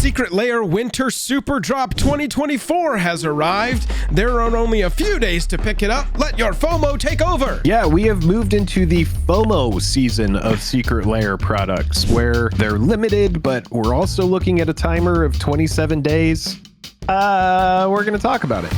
Secret Lair Winter Super Drop 2024 has arrived. There are only a few days to pick it up. Let your FOMO take over. Yeah, we have moved into the FOMO season of Secret Lair products, where they're limited, but we're also looking at a timer of 27 days. We're going to talk about it.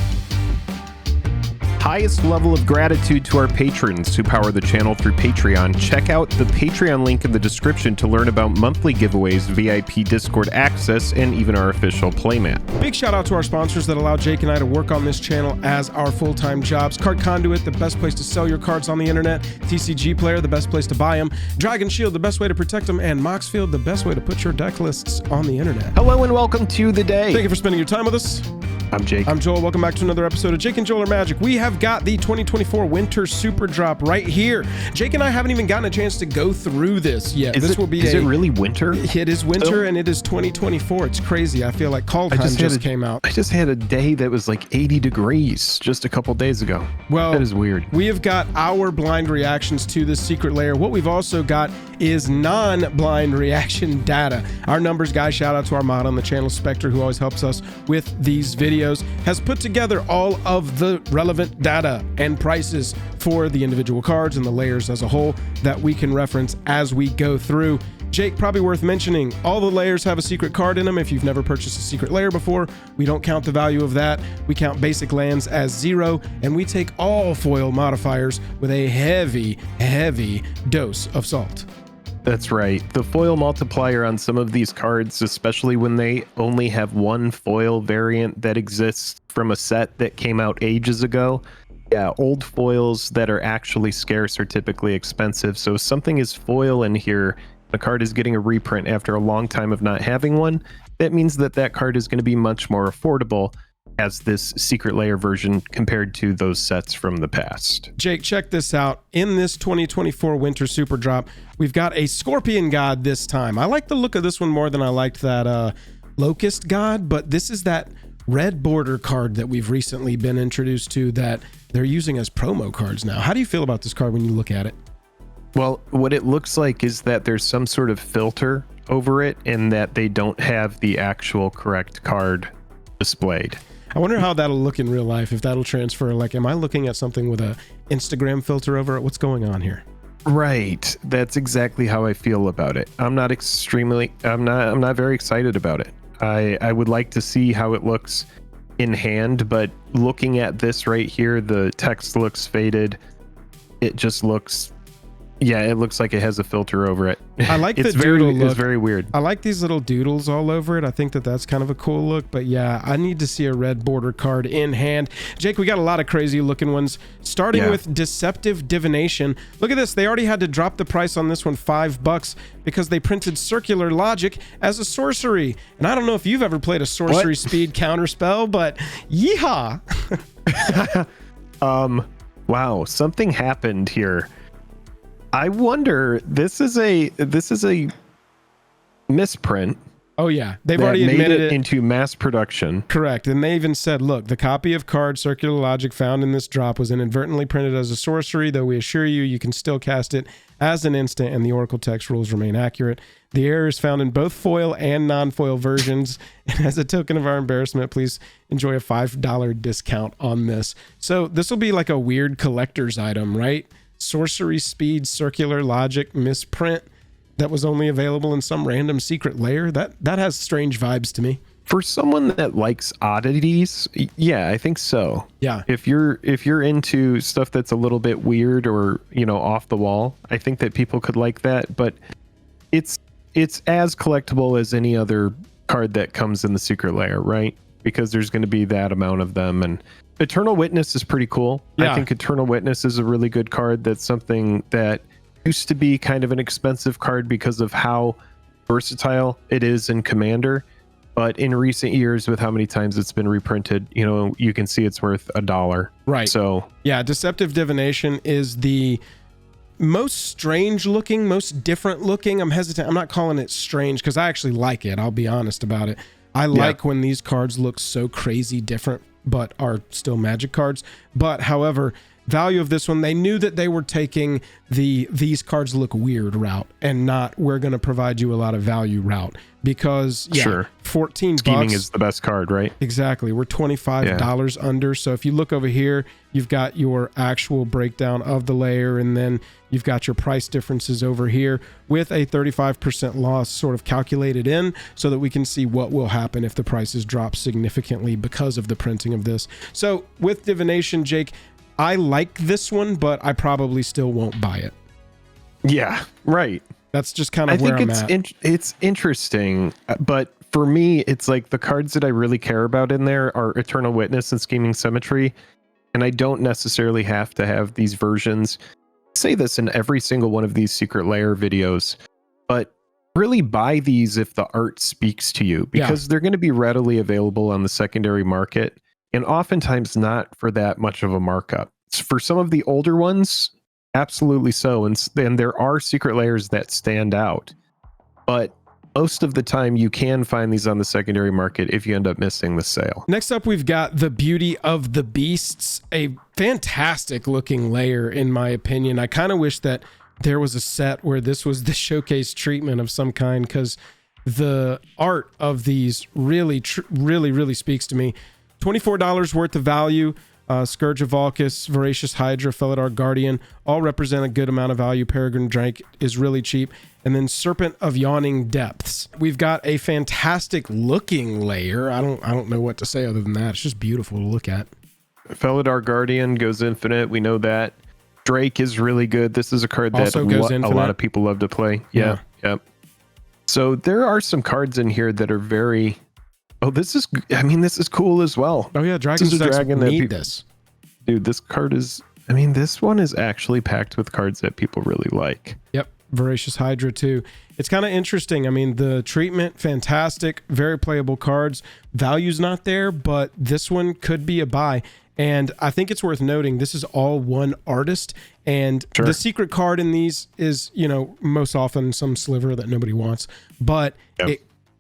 Highest level of gratitude to our patrons who power the channel through Patreon. Check out the Patreon link in the description to learn about monthly giveaways, VIP Discord access, and even our official playmat. Big shout out to our sponsors that allow Jake and I to work on this channel as our full-time jobs. Card Conduit, the best place to sell your cards on the internet. TCG Player, the best place to buy them. Dragon Shield, the best way to protect them. And Moxfield, the best way to put your deck lists on the internet. Hello and welcome to the day. Thank you for spending your time with us. I'm Jake. I'm Joel. Welcome back to another episode of Jake and Joel Are Magic. We have got the 2024 Winter Super Drop right here. Jake and I haven't even gotten a chance to go through this yet. Is it really winter? It is winter, and it is 2024. It's crazy. I feel like Call Time just came out. I just had a day that was like 80 degrees just a couple days ago. Well, that is weird. We have got our blind reactions to this Secret Lair. What we've also got is non-blind reaction data. Our numbers guy, shout out to our mod on the channel, Spectre, who always helps us with these videos, has put together all of the relevant data and prices for the individual cards and the layers as a whole that we can reference as we go through. Jake, probably worth mentioning, all the layers have a secret card in them. If you've never purchased a secret layer before, we don't count the value of that. We count basic lands as 0, and we take all foil modifiers with a heavy dose of salt. That's right. The foil multiplier on some of these cards, especially when they only have one foil variant that exists from a set that came out ages ago. Yeah, old foils that are actually scarce are typically expensive. So if something is foil in here, a card is getting a reprint after a long time of not having one, that means that that card is going to be much more affordable as this Secret Lair version compared to those sets from the past. Jake, check this out. In this 2024 Winter Super Drop, we've got a Scorpion God this time. I like the look of this one more than I liked that Locust God, but this is that red border card that we've recently been introduced to that they're using as promo cards now. How do you feel about this card when you look at it? Well, what it looks like is that there's some sort of filter over it and that they don't have the actual correct card displayed. I wonder how that'll look in real life, if that'll transfer. Like, am I looking at something with a Instagram filter over it? What's going on here? Right. That's exactly how I feel about it. I'm not very excited about it. I would like to see how it looks in hand, but looking at this right here, the text looks faded. It just looks, yeah, it looks like it has a filter over it. I like the doodle look. It's very weird. I like these little doodles all over it. I think that that's kind of a cool look, but yeah, I need to see a red border card in hand. Jake, we got a lot of crazy looking ones, starting with Deceptive Divination. Look at this. They already had to drop the price on this one $5 because they printed Circular Logic as a sorcery. And I don't know if you've ever played a sorcery speed counterspell, but yeehaw. Wow, something happened here. I wonder, this is a misprint. Oh yeah, they've already admitted it into mass production. Correct, and they even said, look, the copy of card Circular Logic found in this drop was inadvertently printed as a sorcery, though we assure you, you can still cast it as an instant and the Oracle text rules remain accurate. The error is found in both foil and non-foil versions, and as a token of our embarrassment, please enjoy a $5 discount on this. So this will be like a weird collector's item, right? Sorcery speed Circular Logic misprint that was only available in some random secret layer. That has strange vibes to me. For someone that likes oddities, yeah, I think so. Yeah. If you're into stuff that's a little bit weird or, you know, off the wall, I think that people could like that, but it's as collectible as any other card that comes in the secret layer, right? Because there's going to be that amount of them. And Eternal Witness is pretty cool. Yeah. I think Eternal Witness is a really good card. That's something that used to be kind of an expensive card because of how versatile it is in Commander. But in recent years, with how many times it's been reprinted, you know, you can see it's worth $1. Right. So yeah, Deceptive Divination is the most strange looking, most different looking. I'm hesitant. I'm not calling it strange because I actually like it. I'll be honest about it. I like when these cards look so crazy different but are still Magic cards. But however, value of this one, they knew that they were taking these cards look weird route and not we're going to provide you a lot of value route, because 14 Scheming bucks is the best card, right? Exactly. We're $25 under. So if you look over here, you've got your actual breakdown of the layer, and then you've got your price differences over here with a 35% loss sort of calculated in so that we can see what will happen if the prices drop significantly because of the printing of this. So with Divination, Jake, I like this one, but I probably still won't buy it. Yeah, right. That's just kind of where I'm at. It's interesting, but for me, it's like the cards that I really care about in there are Eternal Witness and Scheming Symmetry, and I don't necessarily have to have these versions. I say this in every single one of these Secret Lair videos, but really buy these if the art speaks to you, because they're going to be readily available on the secondary market, and oftentimes not for that much of a markup. For some of the older ones, absolutely so, and there are Secret Lairs that stand out, but most of the time you can find these on the secondary market if you end up missing the sale. Next up, we've got the Beauty of the Beasts, a fantastic looking layer in my opinion. I kind of wish that there was a set where this was the showcase treatment of some kind, because the art of these really speaks to me. $24 worth of value. Scourge of Valkus, Voracious Hydra, Felidar Guardian, all represent a good amount of value. Peregrine Drake is really cheap. And then Serpent of Yawning Depths. We've got a fantastic looking layer. I don't know what to say other than that. It's just beautiful to look at. Felidar Guardian goes infinite. We know that. Drake is really good. This is a card that also goes a lot of people love to play. Yeah. Yep. So there are some cards in here that are very... Oh, this is cool as well. Oh yeah, Dragon's Dragon need this. Dude, this card is... I mean, this one is actually packed with cards that people really like. Yep. Voracious Hydra too. It's kind of interesting. I mean, the treatment, fantastic, very playable cards. Value's not there, but this one could be a buy. And I think it's worth noting, this is all one artist, and the secret card in these is, you know, most often some sliver that nobody wants. But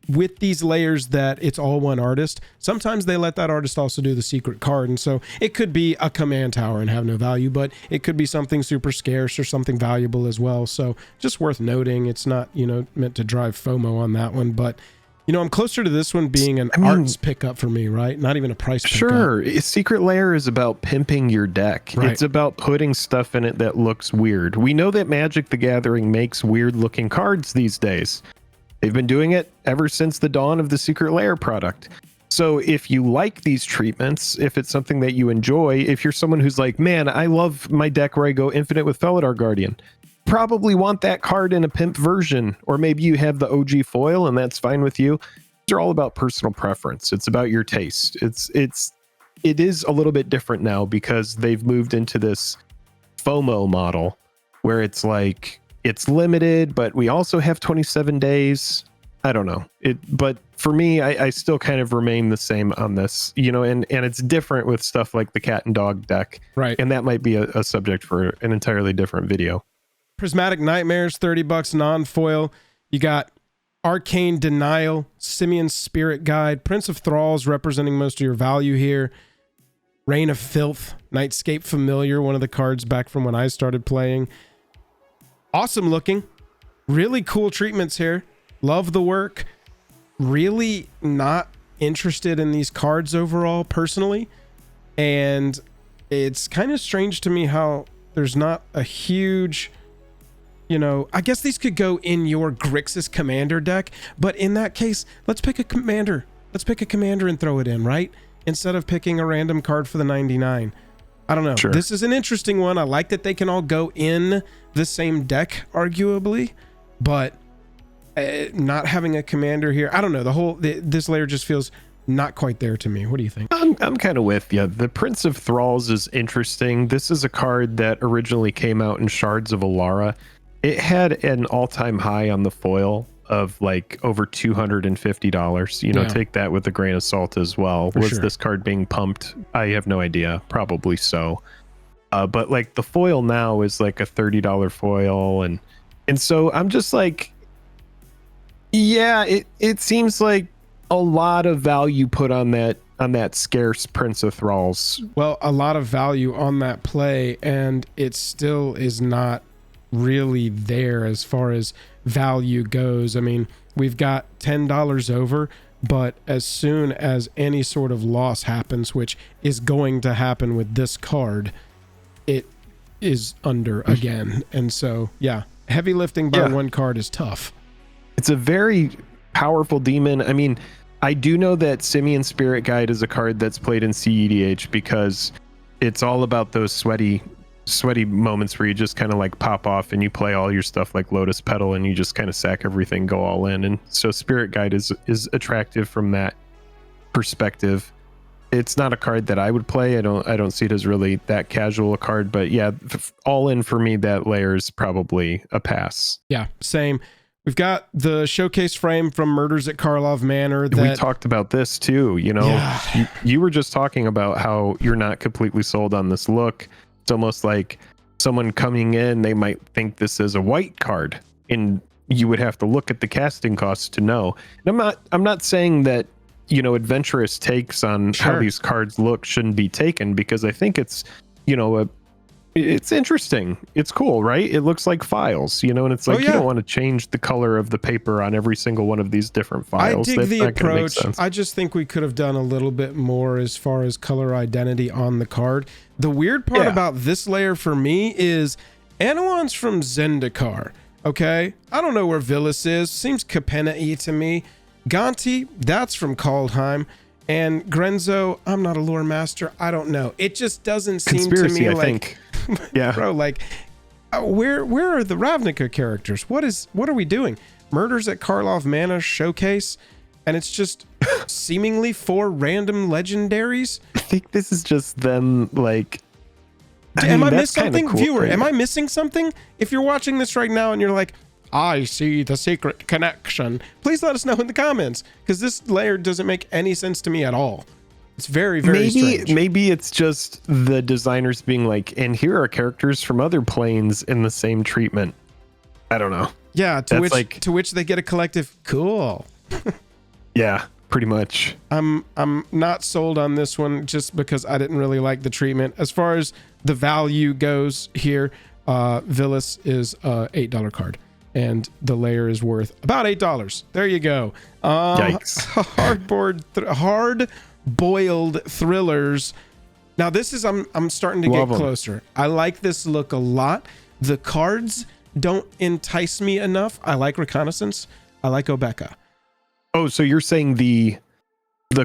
with these layers that it's all one artist, sometimes they let that artist also do the secret card, and so it could be a command tower and have no value, but it could be something super scarce or something valuable as well. So just worth noting. It's not, you know, meant to drive FOMO on that one, but you know, I'm closer to this one being an arts pickup for me, right? Not even a price pickup. Sure. Secret Lair is about pimping your deck. Right. It's about putting stuff in it that looks weird. We know that Magic the Gathering makes weird looking cards these days. They've been doing it ever since the dawn of the Secret Lair product. So if you like these treatments, if it's something that you enjoy, if you're someone who's like, man, I love my deck where I go infinite with Felidar Guardian, probably want that card in a pimp version, or maybe you have the OG foil and that's fine with you. These are all about personal preference. It's about your taste. It is a little bit different now because they've moved into this FOMO model where it's like, it's limited, but we also have 27 days. I don't know. But for me, I still kind of remain the same on this, you know, and it's different with stuff like the cat and dog deck. Right. And that might be a subject for an entirely different video. Prismatic Nightmares, $30 non-foil. You got Arcane Denial, Simeon's Spirit Guide, Prince of Thralls representing most of your value here. Reign of Filth, Nightscape Familiar, one of the cards back from when I started playing. Awesome looking, really cool treatments here. Love the work. Really not interested in these cards overall personally, and it's kind of strange to me how there's not a huge, you know, I guess these could go in your Grixis commander deck, but in that case, let's pick a commander. Let's pick a commander and throw it in, right? Instead of picking a random card for the 99. I don't know. Sure. This is an interesting one. I like that they can all go in the same deck, arguably, but not having a commander here, I don't know. This layer just feels not quite there to me. What do you think? I'm kind of with you. The Prince of Thralls is interesting. This is a card that originally came out in Shards of Alara. It had an all-time high on the foil of like over $250. You know, take that with a grain of salt as well. Was this card being pumped? I have no idea. Probably so. But like the foil now is like a $30 foil, and so I'm just like, yeah, it seems like a lot of value put on that scarce Prince of Thralls. Well, a lot of value on that play, and it still is not really there as far as value goes. I mean, we've got $10 over, but as soon as any sort of loss happens, which is going to happen with this card, it is under again. And so, yeah, heavy lifting by one card is tough. It's a very powerful demon. I mean, I do know that Simian Spirit Guide is a card that's played in CEDH because it's all about those sweaty moments where you just kind of like pop off and you play all your stuff like Lotus Petal and you just kind of sack everything, go all in. And so Spirit Guide is attractive from that perspective. It's not a card that I would play. I don't see it as really that casual a card, but yeah, all in for me, that Lair is probably a pass. Yeah, same. We've got the showcase frame from Murders at Karlov Manor. That we talked about this too. You know, you were just talking about how you're not completely sold on this look. It's almost like someone coming in, they might think this is a white card, and you would have to look at the casting costs to know. And I'm not saying that, you know, adventurous takes on how these cards look shouldn't be taken, because I think it's, you know, it's interesting. It's cool, right? It looks like files, you know, and it's like, you don't want to change the color of the paper on every single one of these different files. I dig the approach. I just think we could have done a little bit more as far as color identity on the card. The weird part about this Lair for me is Anawan's from Zendikar. Okay, I don't know where Villas is. Seems Capenna-y to me. Gonti, that's from Kaldheim. And Grenzo, I'm not a lore master. I don't know. It just doesn't seem to me I like, think. Yeah, bro. Like, where are the Ravnica characters? What are we doing? Murders at Karlov Manor showcase, and it's just seemingly 4 random legendaries. I think this is just them. Like, am I missing something, cool, viewer? Right? Am I missing something? If you're watching this right now and you're like, I see the secret connection, please let us know in the comments, because this Lair doesn't make any sense to me at all. It's very, very strange. Maybe it's just the designers being like, and here are characters from other planes in the same treatment. I don't know. Yeah, to which they get a collective cool. Yeah, pretty much. I'm not sold on this one just because I didn't really like the treatment. As far as the value goes here, Villas is a $8 card. And the Lair is worth about $8. There you go. Yikes. Hard-boiled thrillers. Now this is, I'm starting to get closer. I like this look a lot. The cards don't entice me enough. I like Reconnaissance. I like Obeka. Oh, so you're saying the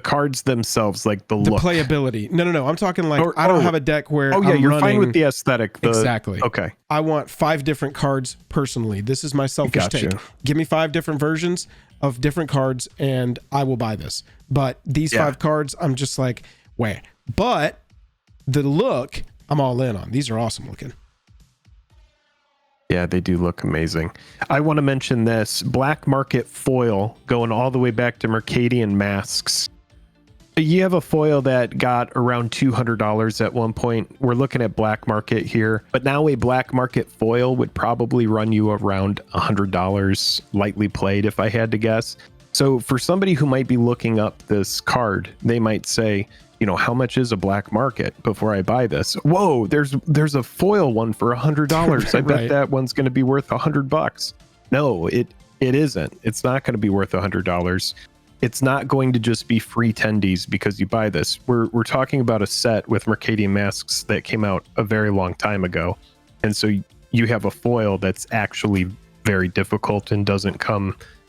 cards themselves, like the look, playability. No. I'm talking like, I don't have a deck where you're fine with the aesthetic. Exactly. Okay. I want 5 different cards personally. This is my selfish take. Give me 5 different versions of different cards and I will buy this. But these 5 cards, I'm just like, where? But the look, I'm all in on. These are awesome looking. Yeah, they do look amazing. I want to mention this black market foil going all the way back to Mercadian Masks. You have a foil that got around $200 at one point. We're looking at black market here, but now a black market foil would probably run you around $100, lightly played, if I had to guess. So for somebody who might be looking up this card, they might say, you know, how much is a black market before I buy this? Whoa, there's a foil one for $100. I bet that one's going to be worth $100. No, it isn't. It's not going to be worth $100. It's not going to just be free tendies because you buy this. We're talking about a set with Mercadian Masks that came out a very long time ago. And so you have a foil that's actually very difficult and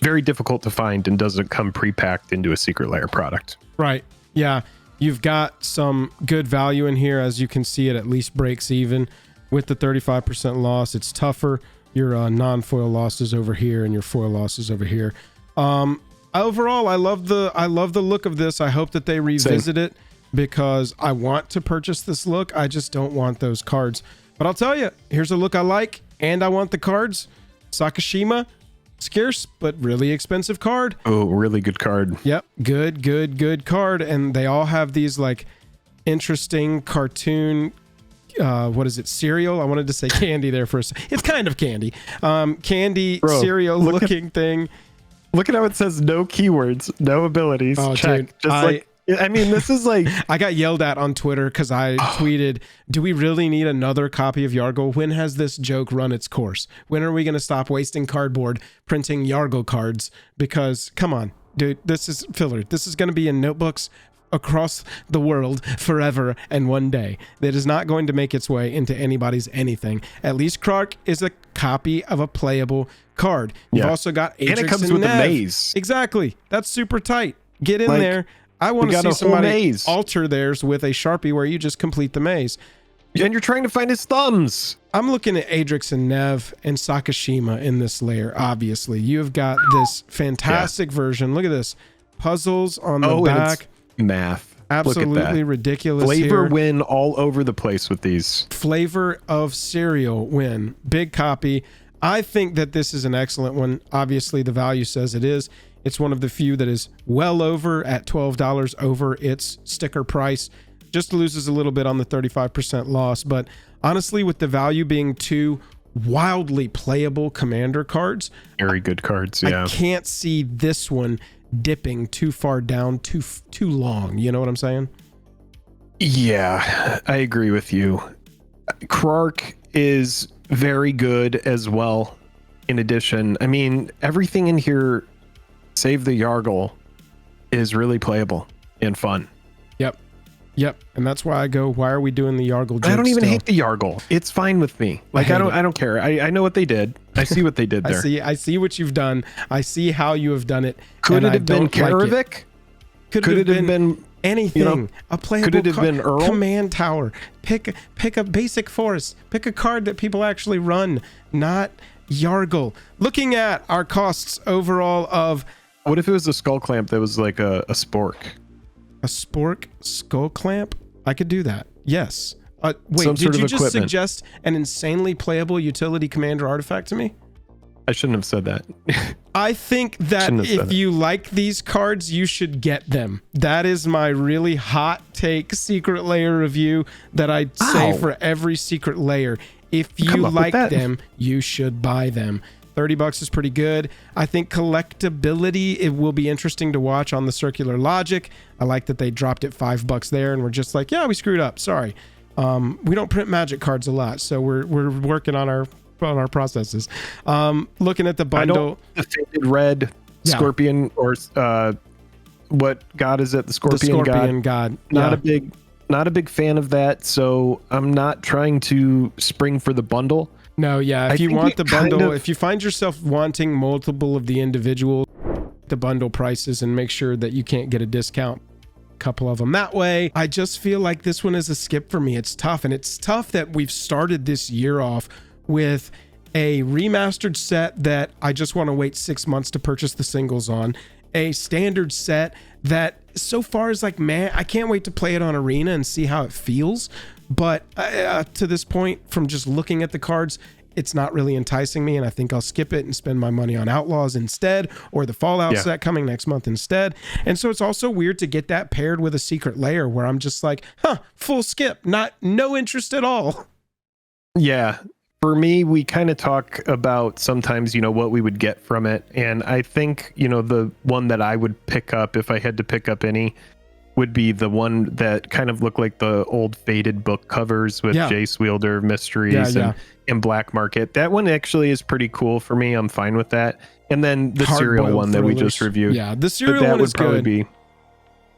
very difficult to find and doesn't come pre-packed into a Secret Lair product. Right. Yeah. You've got some good value in here. As you can see, it at least breaks even with the 35% loss. It's tougher. Your non-foil losses over here and your foil losses over here. Overall, I love the look of this. I hope that they revisit it because I want to purchase this look. I just don't want those cards. But I'll tell you, here's a look I like, and I want the cards. Sakashima, scarce but really expensive card. Oh, really good card. Yep, good card. And they all have these like interesting cartoon. What is it? Cereal? I wanted to say candy there for a second. It's kind of candy. Candy cereal looking thing. Look at how it says no keywords, no abilities. Oh, check. Dude, this is like... I got yelled at on Twitter because I tweeted, do we really need another copy of Yargle? When has this joke run its course? When are we going to stop wasting cardboard printing Yargle cards? Because, come on, dude, this is filler. This is going to be in notebooks across the world forever and one day. That is not going to make its way into anybody's anything. At least Krark is a copy of a playable card. You've also got Ajax and it comes with Nev. a maze. Exactly. That's super tight. Get in there. I want to see somebody alter theirs with a Sharpie where you just complete the maze. And you're trying to find his thumbs. I'm looking at Ajax and Nev and Sakashima in this layer, obviously. You've got this fantastic version. Look at this. Puzzles on the back. Math. Absolutely ridiculous. Flavor win all over the place with these. Flavor of cereal win. Big copy. I think that this is an excellent one. Obviously, the value says it is. It's one of the few that is well over at $12 over its sticker price. Just loses a little bit on the 35% loss. But honestly, with the value being 2 wildly playable commander cards. Very good cards, yeah. I can't see this one dipping too far down too long. You know what I'm saying? Yeah, I agree with you. Krark is very good as well. In addition, I mean, everything in here, save the Yargle, is really playable and fun. Yep, and that's why I go, why are we doing the Yargle? I don't even hate the Yargle. It's fine with me. Like I don't care. I know what they did. I see what they did there. I see what you've done. I see how you have done it. Could it have been Karavik? Could it have been anything? You know, a playable could it have been Earl? Command tower. Pick a basic force. Pick a card that people actually run, not Yargle. Looking at our costs overall of... What if it was a skull clamp that was like a spork? A spork skull clamp? I could do that. Yes. Wait, did you just suggest an insanely playable utility commander artifact to me? I shouldn't have said that. I think that if you like these cards, you should get them. That is my really hot take secret layer review that I say for every secret layer. If you like them, you should buy them. $30 is pretty good. I think collectability, it will be interesting to watch on the circular logic. I like that they dropped it $5 there and we're just like, yeah, we screwed up. Sorry. We don't print magic cards a lot, so we're working on our processes. Looking at the bundle, the faded red scorpion or what god is it? The scorpion god. Not a big fan of that. So I'm not trying to spring for the bundle. No, yeah. If you want the bundle, if you find yourself wanting multiple of the individual, the bundle prices and make sure that you can't get a discount. Couple of them that way. I just feel like this one is a skip for me. It's tough, and it's tough that we've started this year off with a remastered set that I just want to wait 6 months to purchase the singles on, a standard set that so far is like, man, I can't wait to play it on Arena and see how it feels. But to this point, from just looking at the cards, it's not really enticing me, and I think I'll skip it and spend my money on Outlaws instead, or the Fallout set coming next month instead. And so it's also weird to get that paired with a secret layer where I'm just like, full skip, no interest at all. Yeah. For me, we kind of talk about sometimes, what we would get from it. And I think, the one that I would pick up if I had to pick up any would be the one that kind of looked like the old faded book covers with Jace Wielder Mysteries and Black Market. That one actually is pretty cool for me. I'm fine with that. And then the cereal one that we just reviewed. Yeah, the cereal one is good.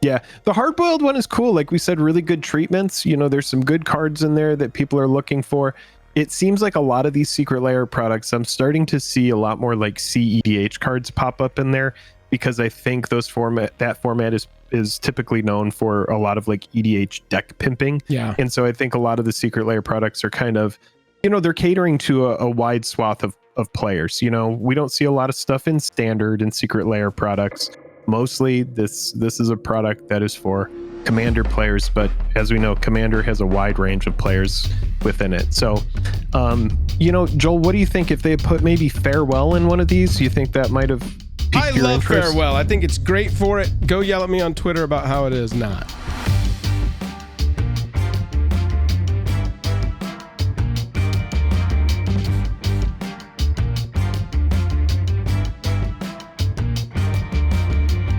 Yeah, the hard-boiled one is cool. Like we said, really good treatments. There's some good cards in there that people are looking for. It seems like a lot of these secret layer products, I'm starting to see a lot more like CEDH cards pop up in there, because I think that format is typically known for a lot of like EDH deck pimping. Yeah. And so I think a lot of the secret layer products are kind of, they're catering to a wide swath of players. We don't see a lot of stuff in standard and secret layer products. Mostly this is a product that is for Commander players, but as we know, Commander has a wide range of players within it. So, Joel, what do you think if they put maybe Farewell in one of these? Do you think that might have piqued your interest? Farewell. I think it's great for it. Go yell at me on Twitter about how it is not.